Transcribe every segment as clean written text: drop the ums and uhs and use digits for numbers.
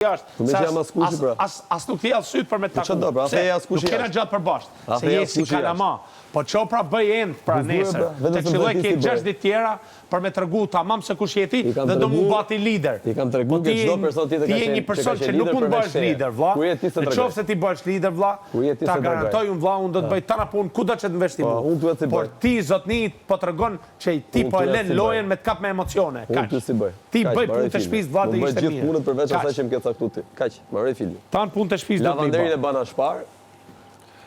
As nuk t'i syt për me taku. Nuk kena gjatë për bashkë. Se je si kalama. Po qo pra bëj endë pra nesër. Të qëlloj ke 6 ditë tjera për me tregu tamam se kush jeti dhe do mu bati lider. Ti kam tregu që çdo person tjetër ti je një person që nuk mund bësh lider, vlla. Në qoftë se ti bësh lider, vlla, ta garantoj unë, vlla, unë do të bëj tana punë kudo që të investim. Por ti zotni po tregon që ti po e lën lojën me të kap me emocione. Kaq. Ti bëj punë të shtëpisë, vlla, dhe ishte mirë. Gjithë punën përveç asaj që më ke caktuar ti. Kaq, mbaroj filmin. Tan punë të shtëpisë do të bëj. Lavanderin e bana shpar.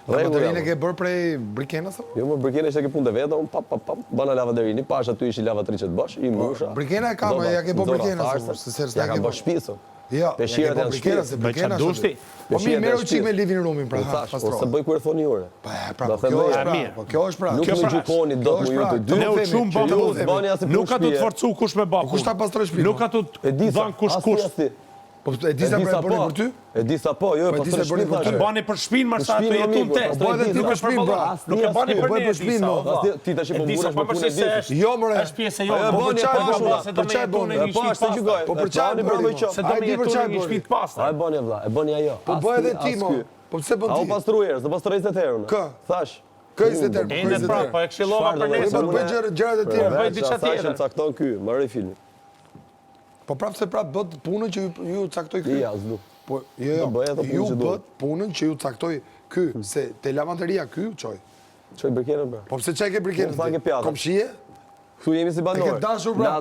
Lavanderin e ke bërë prej Brikenas apo? Jo, më Brikena ishte ke punë të veta, unë bana lavanderin. I pash aty ishi lavatri që të bësh, i mbusha. Brikena e ka, ja ke bërë Brikenas. Ja ka bërë shtëpisë. Jo, peshirat janë Brikenas, se Brikenas. Po mirë, merru çik me living roomin pra. Ose bëj kur thoni ore. Pra, kjo është pra. Nuk më gjykoni dot më ju të dy. Nuk ka të forcu kush me bako. Kush ta pastroj shtëpinë? Nuk ka të dhan kush. Po e di sa bëni për ty? E di sa po, jo, po të bëni për ty. Bani për shtëpinë, më sa të jetun te. Po edhe ti për shtëpinë, bra. Nuk e bani për shtëpinë, ti tash po mburesh me punë ditë. Jo, more. Është pjesë e jote. Po për çaj bën, po ashtu gjykoj. Po për çaj bën, se do me jetu në një shtëpi të pastër. Ai bani vëlla, e bani ajo. Po bëj edhe ti mo. Po pse bën ti? Au pastruaj herë, do pastroj 20 herë. Kë? Thash. Kë 20 herë? Ende prapë, po e këshillova për nesër. Po bëj gjërat e tjera. Bëj diçka tjetër. Cakton ky, mbaroj filmin. Po prapë se prapë bët punën që ju caktoj ky. Ja, s'du. Po jo, ju bët punën që ju caktoj ky, se te lavanderia ky çoj. Çoj Brikenën bra. Po pse çaj ke Brikenën? Komshie? Ktu jemi si banor. E ke dashur bra.